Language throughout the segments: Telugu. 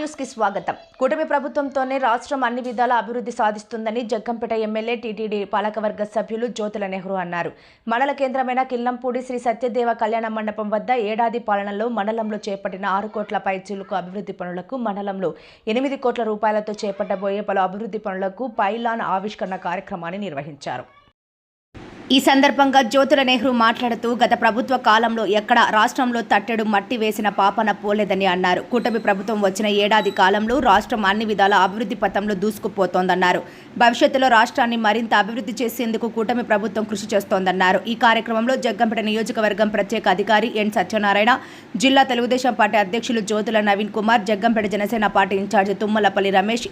న్యూస్ కి స్వాగతం. కూటమి ప్రభుత్వంతోనే రాష్ట్రం అన్ని విధాల అభివృద్ధి సాధిస్తుందని జగ్గంపేట ఎమ్మెల్యే టీటీడీ పాలకవర్గ సభ్యులు జ్యోతుల నెహ్రూ అన్నారు. మండల కేంద్రమైన కిల్లంపూడి శ్రీ సత్యదేవ కళ్యాణ మండపం వద్ద ఏడాది పాలనలో మండలంలో చేపట్టిన 6 కోట్ల పైచిలుకు అభివృద్ధి పనులకు, మండలంలో 8 కోట్ల రూపాయలతో చేపట్టబోయే పలు అభివృద్ధి పనులకు పైలాన్ ఆవిష్కరణ కార్యక్రమాన్ని నిర్వహించారు. ఈ సందర్భంగా జ్యోతుల నెహ్రూ మాట్లాడుతూ గత ప్రభుత్వ కాలంలో ఎక్కడ రాష్ట్రంలో తట్టెడు మట్టి వేసిన పాపన పోలేదని అన్నారు. కూటమి ప్రభుత్వం వచ్చిన ఏడాది కాలంలో రాష్ట్రం అన్ని విధాల అభివృద్ధి పథంలో దూసుకుపోతోందన్నారు. భవిష్యత్తులో రాష్ట్రాన్ని మరింత అభివృద్ధి చేసేందుకు కూటమి ప్రభుత్వం కృషి చేస్తోందన్నారు. ఈ కార్యక్రమంలో జగ్గంపేట నియోజకవర్గం ప్రత్యేక అధికారి ఎన్ సత్యనారాయణ, జిల్లా తెలుగుదేశం పార్టీ అధ్యక్షులు Jyothula Naveen Kumar, Jaggampeta Janasena party incharge Thummalapalli Ramesh,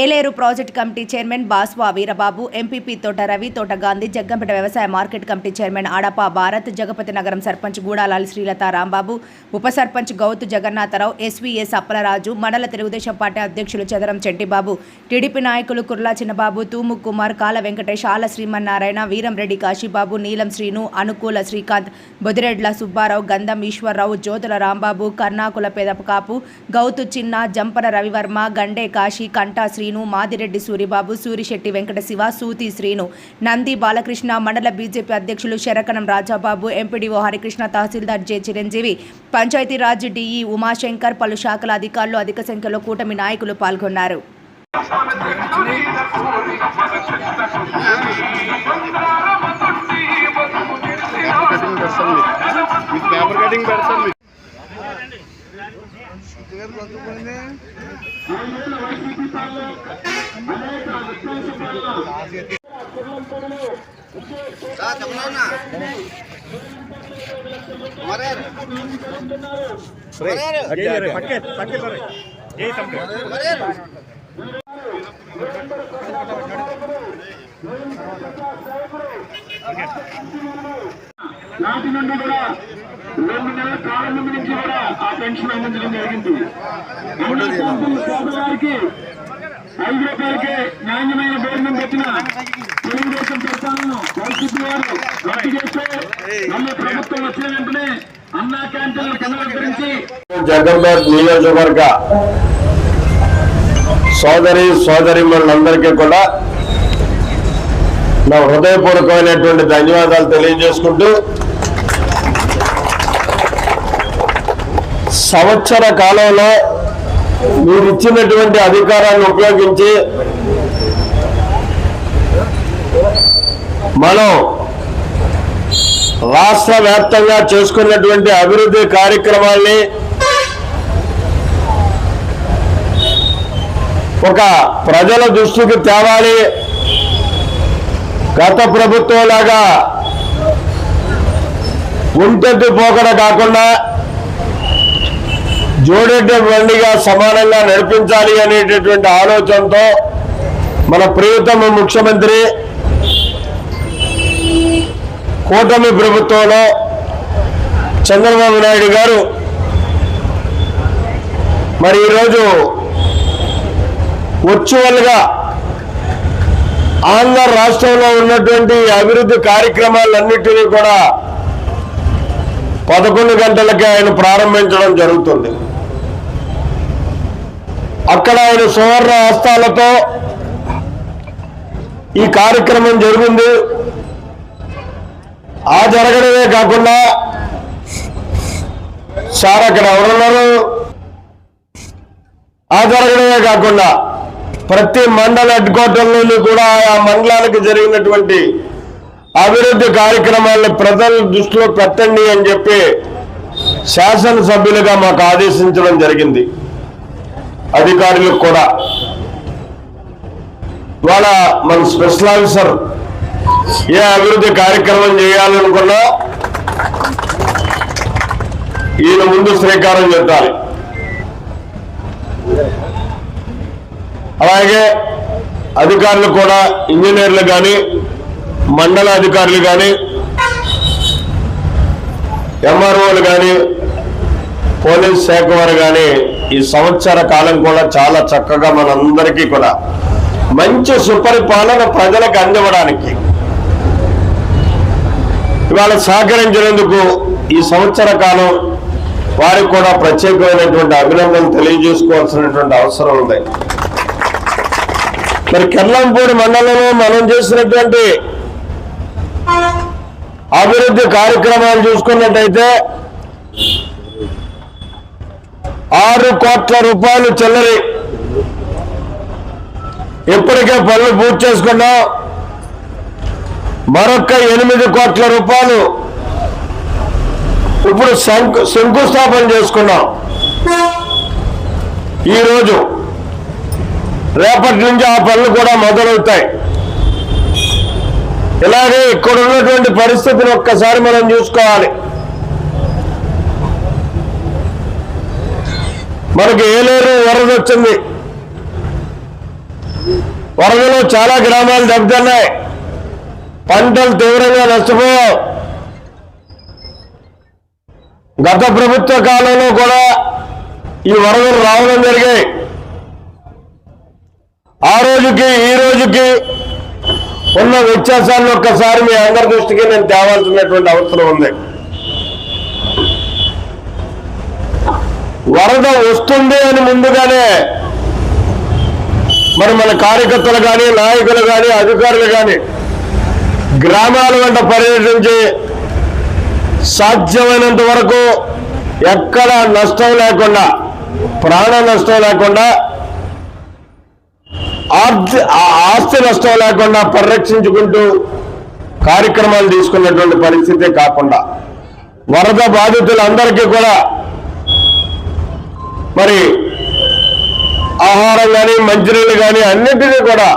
Yeleru project committee chairman Baswa Veerababu, MPP Thota Ravi, Thota Gandhi, Jaggampeta వ్యవసాయ market committee chairman Adapa Bharat, Jagapathi Nagaram sarpanch Gudalali Srilatha Rambabu, ఉప సర్పంచ్ గౌతు జగన్నాథరావు, ఎస్వీఎస్ అప్పలరాజు, మండల తెలుగుదేశం పార్టీ అధ్యక్షులు చదరం చెట్టిబాబు, టీడీపీ నాయకులు కుర్లా చిన్నబాబు, తూము కుమార్, కాల వెంకటేష్, ఆల శ్రీమన్నారాయణ, వీరంరెడ్డి కాశీబాబు, నీలం శ్రీను, అనుకూల శ్రీకాంత్, బొదిరెడ్ల సుబ్బారావు, గంధం ఈశ్వరరావు, జ్యోతుల రాంబాబు, కర్ణాకుల పెదపకాపు, గౌతు చిన్న, జంపన రవివర్మ, గండే కాశీ, కంటా శ్రీను, మాదిరెడ్డి సూరిబాబు, సూరిశెట్టి వెంకట శివ, సూతి శ్రీను, నంది బాలకృష్ణ, మండల బీజేపీ అధ్యక్షులు శరకనం రాజాబాబు, ఎంపీడీఓ హరికృష్ణ, తహసీల్దార్ జె చిరంజీవి, పంచాయతీరాజ్ డిఈ ఉమాశంకర్, పలు శాఖల అధికారులు అధిక సంఖ్యలో కూటమి నాయకులు పాల్గొన్నారు. నాటి నుండి కూడా 2 నెలల కాలం ముందు నుంచి కూడా ఆ పెన్షన్ అందించడం జరిగింది. పేదవారికి 5 రూపాయలకే నాణ్యమైన భోజనం పెట్టిన తెలుగుదేశం ప్రస్థానం వైసీపీ వారు రద్దు చేస్తే మళ్ళీ ప్రభుత్వం వచ్చిన వెంటనే అన్నా క్యాంటీన్లు పునరుద్ధరించి జగ్గంపేట నియోజకవర్గ సోదరీమణులందరికీ కూడా నా హృదయపూర్వకమైనటువంటి ధన్యవాదాలు తెలియజేసుకుంటూ, సంవత్సర కాలంలో మీరు ఇచ్చినటువంటి అధికారాన్ని ఉపయోగించి మనం రాష్ట్ర వ్యాప్తంగా చేసుకున్నటువంటి అభివృద్ధి కార్యక్రమాల్ని ఒక ప్రజల దృష్టికి తేవాలి. గత ప్రభుత్వం లాగా ఉంటెద్దు పోకడ కాకుండా జోడెడ్డ బండిగా సమానంగా నడిపించాలి అనేటటువంటి ఆలోచనతో మన ప్రియతమ ముఖ్యమంత్రి కూటమి ప్రభుత్వంలో చంద్రబాబు నాయుడు గారు మరి ఈరోజు వర్చువల్గా ఆంధ్ర రాష్ట్రంలో ఉన్నటువంటి అభివృద్ధి కార్యక్రమాలన్నింటినీ కూడా 11 గంటలకే ఆయన ప్రారంభించడం జరుగుతుంది. అక్కడ ఆయన సువర్ణ హస్తాలతో ఈ కార్యక్రమం జరిగింది. ఆ జరగడమే కాకుండా సార్ అక్కడ ఎవరున్నారు, ఆ జరగడమే కాకుండా ప్రతి మండల హెడ్ క్వార్టర్లోనూ కూడా ఆ మండలానికి జరిగినటువంటి అభివృద్ధి కార్యక్రమాలను ప్రజల దృష్టిలో పెట్టండి అని చెప్పి శాసనసభ్యులుగా మాకు ఆదేశించడం జరిగింది. అధికారులకు కూడా ఇవాళ మన స్పెషల్ ఆఫీసర్ ఏ అభివృద్ధి కార్యక్రమం చేయాలనుకున్నా ఈయన ముందు శ్రీకారం చుట్టాలి. అలాగే అధికారులు కూడా ఇంజనీర్లు కానీ, మండల అధికారులు కానీ, ఎంఆర్ఓలు కానీ, పోలీస్ శాఖ వారు కానీ ఈ సంవత్సర కాలం కూడా చాలా చక్కగా మనందరికీ కూడా మంచి సుపరిపాలన ప్రజలకు అందివ్వడానికి ఇవాళ సహకరించినందుకు ఈ సంవత్సర కాలం వారికి కూడా ప్రత్యేకమైనటువంటి అభినందనలు తెలియజేసుకోవాల్సినటువంటి అవసరం ఉంది. మరి కిర్లంపూడి మండలంలో మనం చేసినటువంటి అభివృద్ధి కార్యక్రమాలు చూసుకున్నట్టయితే 6 కోట్ల రూపాయలు చిల్లరి ఇప్పటికే పనులు పూర్తి చేసుకున్నాం. మరొక 8 కోట్ల రూపాయలు ఇప్పుడు శంకుస్థాపన చేసుకున్నాం. ఈరోజు రేపటి నుంచి ఆ పనులు కూడా మొదలవుతాయి. ఇలాగే ఇక్కడ ఉన్నటువంటి పరిస్థితిని ఒక్కసారి మనం చూసుకోవాలి. మనకి ఏలేరు వరద వచ్చింది. వరదలో చాలా గ్రామాలు దెబ్బతిన్నాయి. పంటలు తీవ్రంగా నష్టపోయాయి. గత ప్రభుత్వ కాలంలో కూడా ఈ వరదలు రావడం జరిగాయి. ఆ రోజుకి ఈ రోజుకి ఉన్న వ్యత్యాసాలను ఒక్కసారి మీ అందరి దృష్టికి నేను తేవాల్సినటువంటి అవసరం ఉంది. వరద వస్తుంది అని ముందుగానే మరి మన కార్యకర్తలు కానీ, నాయకులు కానీ, అధికారులు కానీ గ్రామాల వెంట పర్యటించి సాధ్యమైనంత వరకు ఎక్కడ నష్టం లేకుండా, ప్రాణ నష్టం లేకుండా, ఆస్తి నష్టం లేకుండా పరిరక్షించుకుంటూ కార్యక్రమాలు తీసుకున్నటువంటి పరిస్థితే కాకుండా వరద బాధితులందరికీ కూడా మరి ఆహారం కానీ, మంచినీళ్ళు కానీ అన్నింటినీ కూడా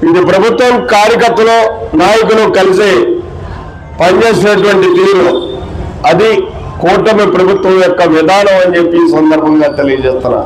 ఇది ప్రభుత్వం కార్యకర్తలు, నాయకులు కలిసి పనిచేసినటువంటి తీరు, అది కూటమి ప్రభుత్వం యొక్క విధానం అని చెప్పి ఈ సందర్భంగా తెలియజేస్తున్నా.